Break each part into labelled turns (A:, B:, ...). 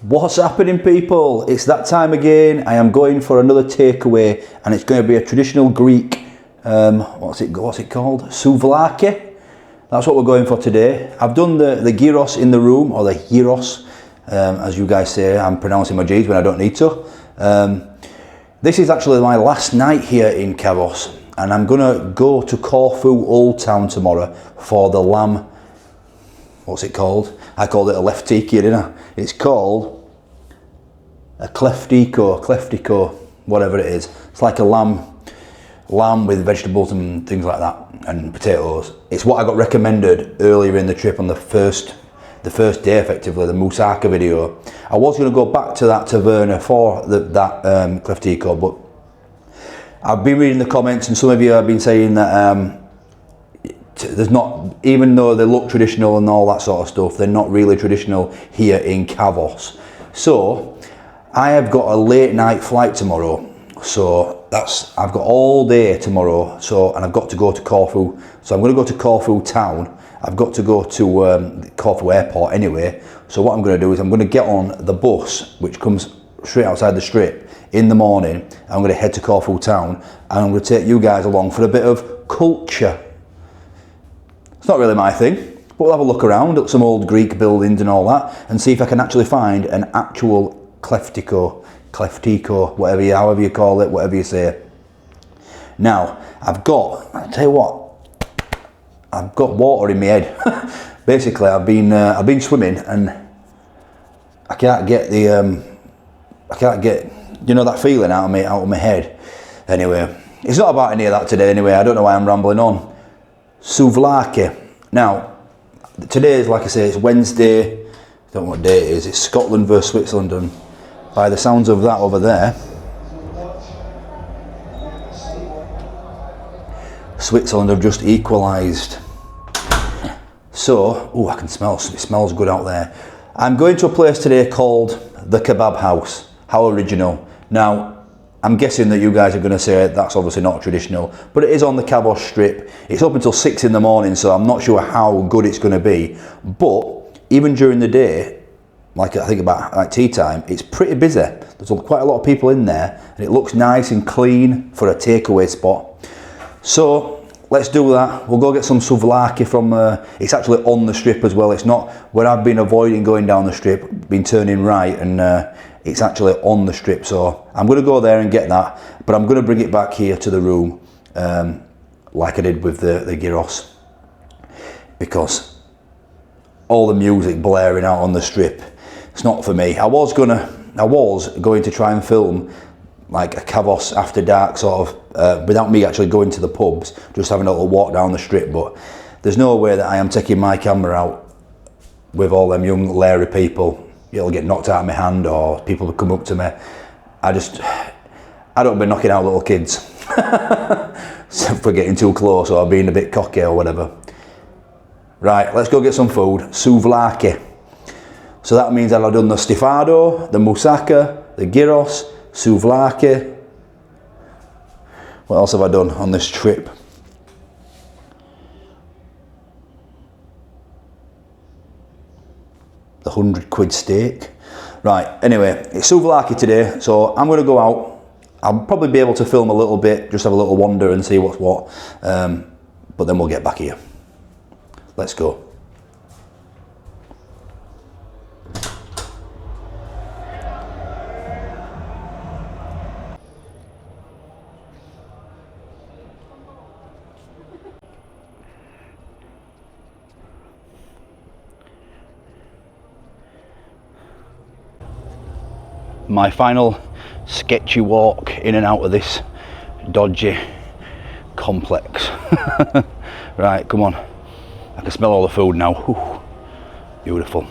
A: What's happening, people? It's that time again. I am going for another takeaway, and it's going to be a traditional Greek, what's it called? Souvlaki. That's what we're going for today. I've done the gyros in the room, or the gyros, as you guys say. I'm pronouncing my G's when I don't need to. This is actually my last night here in Kavos, and I'm going to go to Corfu Old Town tomorrow for the lamb. What's it called? I called it a leftiki, didn't I? It's called a kleftiko, whatever it is. It's like a lamb with vegetables and things like that, and potatoes. It's what I got recommended earlier in the trip on the first day, effectively, the moussaka video. I was going to go back to that taverna for that kleftiko, but I've been reading the comments, and some of you have been saying that there's not, even though they look traditional and all that sort of stuff, they're not really traditional here in Kavos. So I have got a late night flight tomorrow, so I've got all day tomorrow, and I've got to go to Corfu. So I'm going to go to Corfu town. I've got to go to Corfu airport anyway. So what I'm going to do is I'm going to get on the bus, which comes straight outside the strip in the morning. I'm going to head to Corfu town, and I'm going to take you guys along for a bit of culture. It's not really my thing, but we'll have a look around at some old Greek buildings and all that, and see if I can actually find an actual kleftiko, however you call it, whatever you say. Now, I'll tell you what, I've got water in my head. Basically, I've been swimming, and I can't get that feeling out of my head. Anyway, it's not about any of that today. Anyway, I don't know why I'm rambling on. Souvlaki. Now, today is, like I say, it's Wednesday. I don't know what day it is. It's Scotland versus Switzerland, and by the sounds of that over there, Switzerland have just equalised. So, I can smell, it smells good out there. I'm going to a place today called the Kebab House. How original. Now, I'm guessing that you guys are going to say that's obviously not traditional, but it is on the Kavos strip. It's up until 6 in the morning, so I'm not sure how good it's going to be. But even during the day, like I think about tea time, it's pretty busy. There's quite a lot of people in there, and it looks nice and clean for a takeaway spot. So let's do that. We'll go get some souvlaki from, it's actually on the strip as well. It's not where I've been avoiding going down the strip, been turning right, and it's actually on the strip. So I'm going to go there and get that, but I'm going to bring it back here to the room, like I did with the gyros, because all the music blaring out on the strip, it's not for me. I was going to try and film like a Kavos after dark sort of, without me actually going to the pubs, just having a little walk down the strip, but there's no way that I am taking my camera out with all them young leery people. It'll get knocked out of my hand, or people will come up to me. I don't be knocking out little kids for getting too close or being a bit cocky or whatever. Right, let's go get some food. Souvlaki. So that means that I've done the stifado, the moussaka, the gyros, souvlaki. What else have I done on this trip? The £100 steak. Right, anyway, it's souvlaki today, so I'm going to go out. I'll probably be able to film a little bit, just have a little wander and see what's what, but then we'll get back here. Let's go. My final sketchy walk in and out of this dodgy complex. Right, come on. I can smell all the food now. Whew. Beautiful.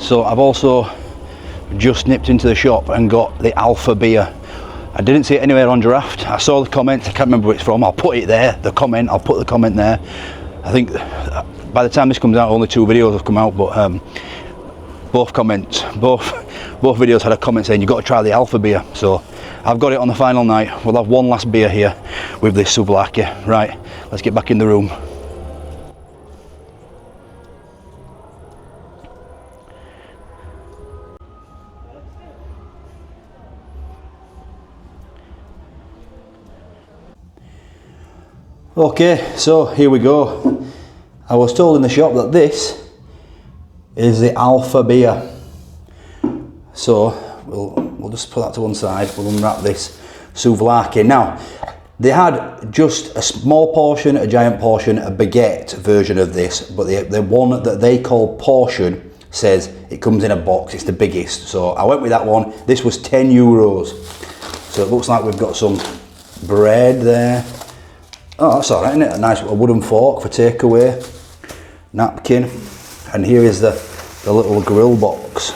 A: So I've also just nipped into the shop and got the Alpha beer. I didn't see it anywhere on Draft. I saw the comment, I can't remember where it's from. I'll put it there, I'll put the comment there. I think by the time this comes out, only 2 videos have come out, but both videos had a comment saying you've got to try the Alpha beer. So I've got it on the final night. We'll have one last beer here with this SOUVLAKI. Right, let's get back in the room. Okay, so here we go. I was told in the shop that this is the Alpha beer. So we'll just put that to one side. We'll unwrap this SOUVLAKI. Now, they had just a small portion, a giant portion, a baguette version of this, but the one that they call portion says it comes in a box. It's the biggest. So I went with that one. This was €10. So it looks like we've got some bread there. Oh, that's all right, isn't it? A nice wooden fork for takeaway, napkin, and here is the little grill box.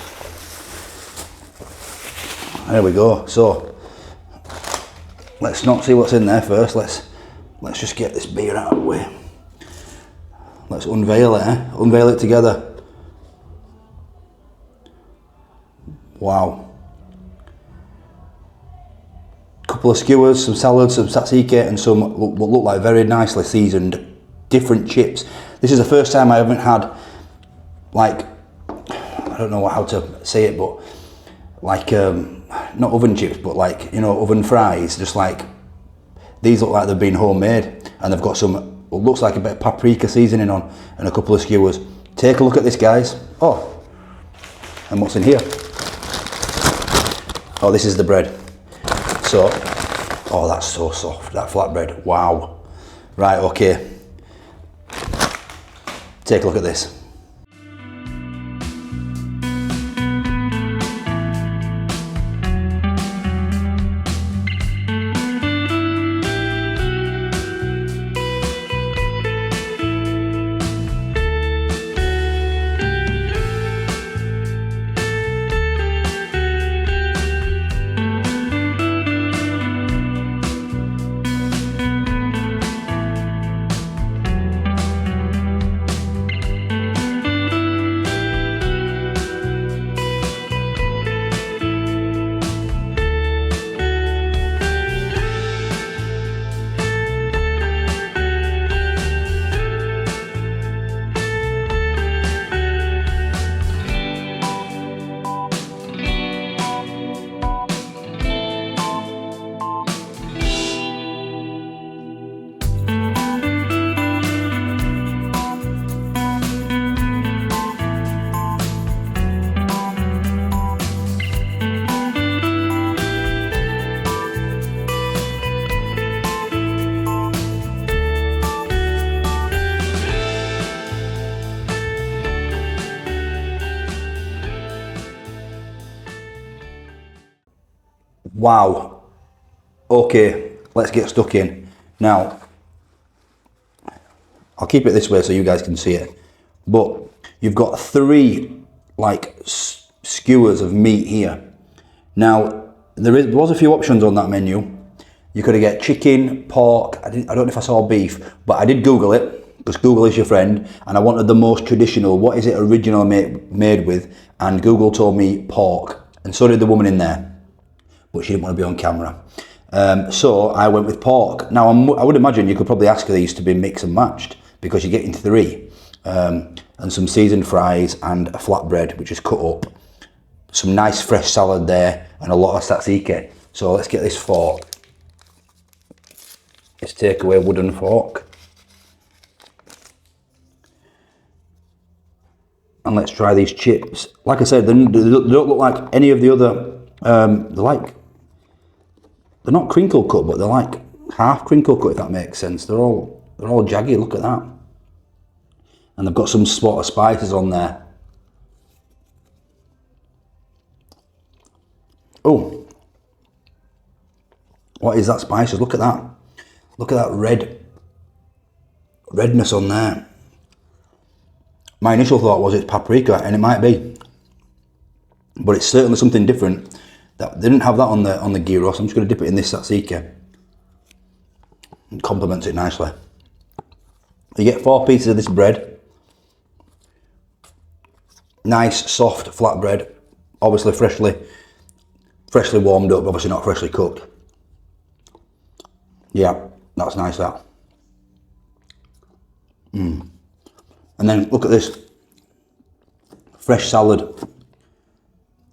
A: There we go. So let's not see what's in there first. Let's just get this beer out of the way. Let's unveil it. Unveil it together. Wow. Couple of skewers, some salads, some tzatziki, and some what look like very nicely seasoned different chips. This is the first time I haven't had, like, I don't know how to say it, but like not oven chips, but like, you know, oven fries. Just like these look like they've been homemade, and they've got some what looks like a bit of paprika seasoning on, and a couple of skewers. Take a look at this, guys. Oh, and what's in here? Oh, this is the bread. So, oh, that's so soft, that flatbread, wow. Right, okay. Take a look at this. Wow. Okay, let's get stuck in. Now, I'll keep it this way so you guys can see it. But you've got 3 like skewers of meat here. Now, there was a few options on that menu. You could get chicken, pork. I don't know if I saw beef, but I did Google it, because Google is your friend, and I wanted the most traditional. What is it originally made with? And Google told me pork, and so did the woman in there, but she didn't want to be on camera. So I went with pork. Now I would imagine you could probably ask these to be mixed and matched, because you're getting 3, and some seasoned fries and a flatbread which is cut up, some nice fresh salad there, and a lot of tzatziki. So let's get this fork. Let's take away a wooden fork. And let's try these chips. Like I said, they don't look like any of the other, they're not crinkle cut, but they're like half crinkle cut, if that makes sense. They're all jaggy, look at that. And they've got some sort of spices on there. Oh, what is that spices? Look at that. Look at that redness on there. My initial thought was it's paprika, and it might be. but it's certainly something different. That they didn't have that on the gyros. I'm just going to dip it in this tzatziki. It complements it nicely. You get 4 pieces of this bread. Nice, soft, flat bread. Obviously freshly warmed up, obviously not freshly cooked. Yeah, that's nice, that. And then look at this. Fresh salad.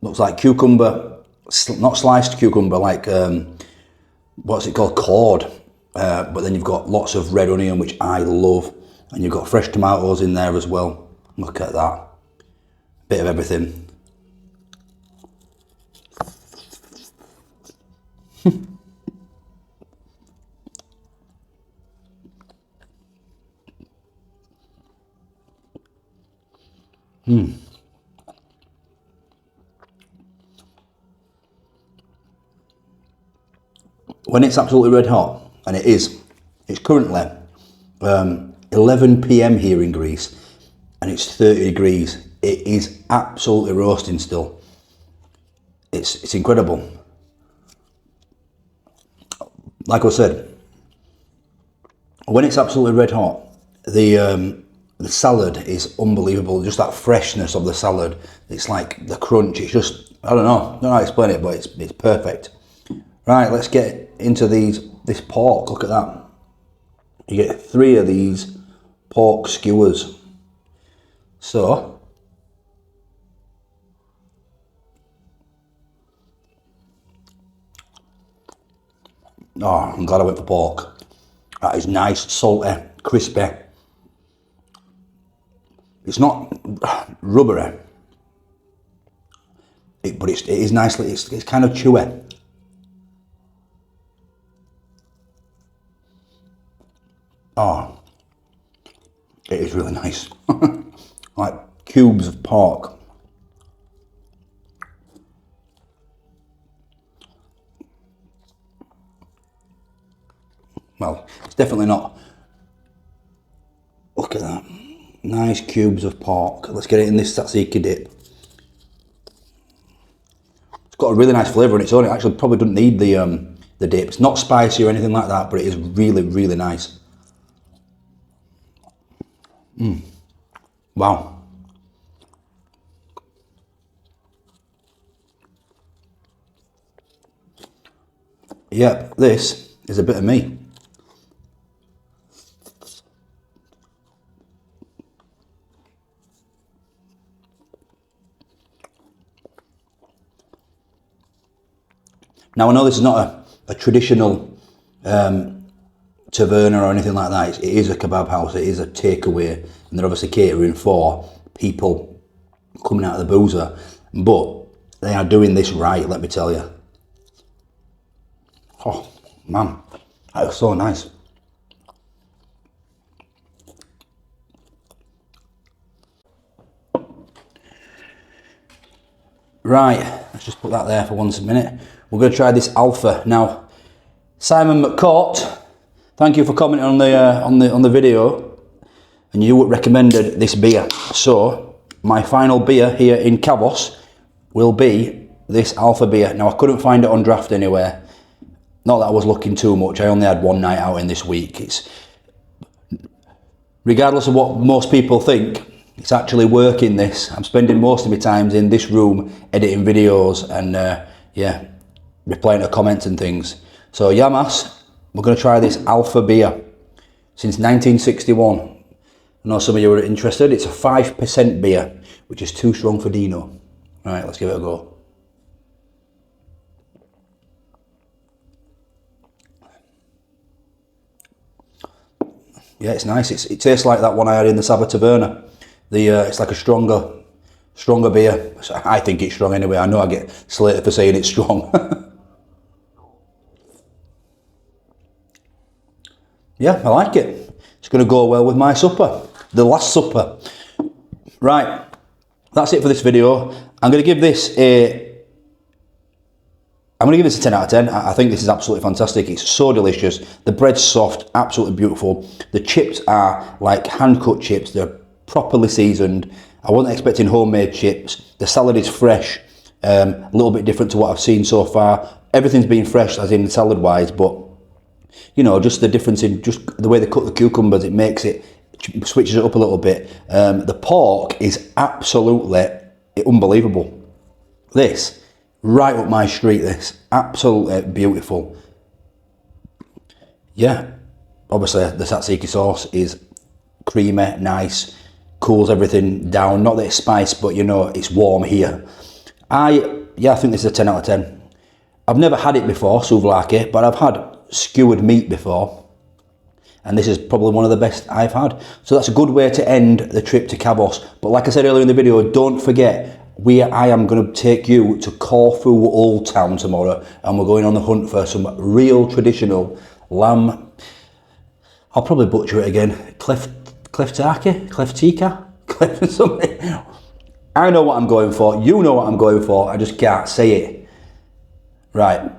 A: Looks like cucumber, not sliced cucumber, like, what's it called, cord. But then you've got lots of red onion, which I love. And you've got fresh tomatoes in there as well. Look at that. Bit of everything. When it's absolutely red hot, and it is, it's currently 11 PM here in Greece, and it's 30 degrees. It is absolutely roasting still. It's incredible. Like I said, when it's absolutely red hot, the salad is unbelievable. Just that freshness of the salad. It's like the crunch. It's just, I don't know how to explain it, but it's perfect. Right, let's get into this pork. Look at that. You get 3 of these pork skewers. So, oh, I'm glad I went for pork. That is nice, salty, crispy. It's not rubbery, but it is nicely, it's kind of chewy. Oh, it is really nice. Like cubes of pork. Well, it's definitely not. Look at that. Nice cubes of pork. Let's get it in this tzatziki dip. It's got a really nice flavour on its own. It actually probably doesn't need the dip. It's not spicy or anything like that, but it is really, really nice. Wow. Yep, this is a bit of me. Now I know this is not a traditional taverna or anything like that. It is a kebab house, it is a takeaway, and they're obviously catering for people coming out of the boozer, but they are doing this right, let me tell you. Oh man, that was so nice. Right, let's just put that there for 1 minute. We're going to try this Alpha now. Simon McCourt, thank you for commenting on the video, and you recommended this beer. So my final beer here in Kavos will be this Alpha beer. Now I couldn't find it on draft anywhere. Not that I was looking too much. I only had one night out in this week. It's, regardless of what most people think, it's actually working this. I'm spending most of my times in this room editing videos and yeah, replying to comments and things. So Yamas, we're going to try this Alpha beer since 1961. I know some of you are interested. It's a 5% beer, which is too strong for Dino. Right, let's give it a go. Yeah, it's nice. It tastes like that one I had in the Saba Taverna. It's like a stronger beer. I think it's strong anyway. I know I get slated for saying it's strong. Yeah, I like it. It's going to go well with my supper, the Last Supper. Right, that's it for this video. I'm going to give this a 10 out of 10. I think this is absolutely fantastic. It's so delicious. The bread's soft, absolutely beautiful. The chips are like hand-cut chips. They're properly seasoned. I wasn't expecting homemade chips. The salad is fresh. A little bit different to what I've seen so far. Everything's been fresh, as in salad wise, but you know, just the difference in just the way they cut the cucumbers, it makes it, switches it up a little bit. The pork is absolutely unbelievable. This, right up my street, this, absolutely beautiful. Yeah, obviously the tzatziki sauce is creamy, nice, cools everything down. Not that it's spice, but you know, it's warm here. I think this is a 10 out of 10. I've never had it before, souvlaki, but I've had skewered meat before, and this is probably one of the best I've had. So that's a good way to end the trip to Kavos. But like I said earlier in the video, don't forget, I am going to take you to Corfu Old Town tomorrow, and we're going on the hunt for some real traditional lamb. I'll probably butcher it again. Kleftika, something. I know what I'm going for. You know what I'm going for. I just can't say it. Right.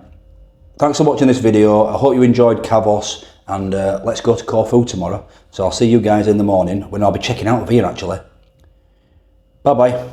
A: Thanks for watching this video. I hope you enjoyed Kavos, and let's go to Corfu tomorrow. So I'll see you guys in the morning when I'll be checking out of here actually. Bye bye.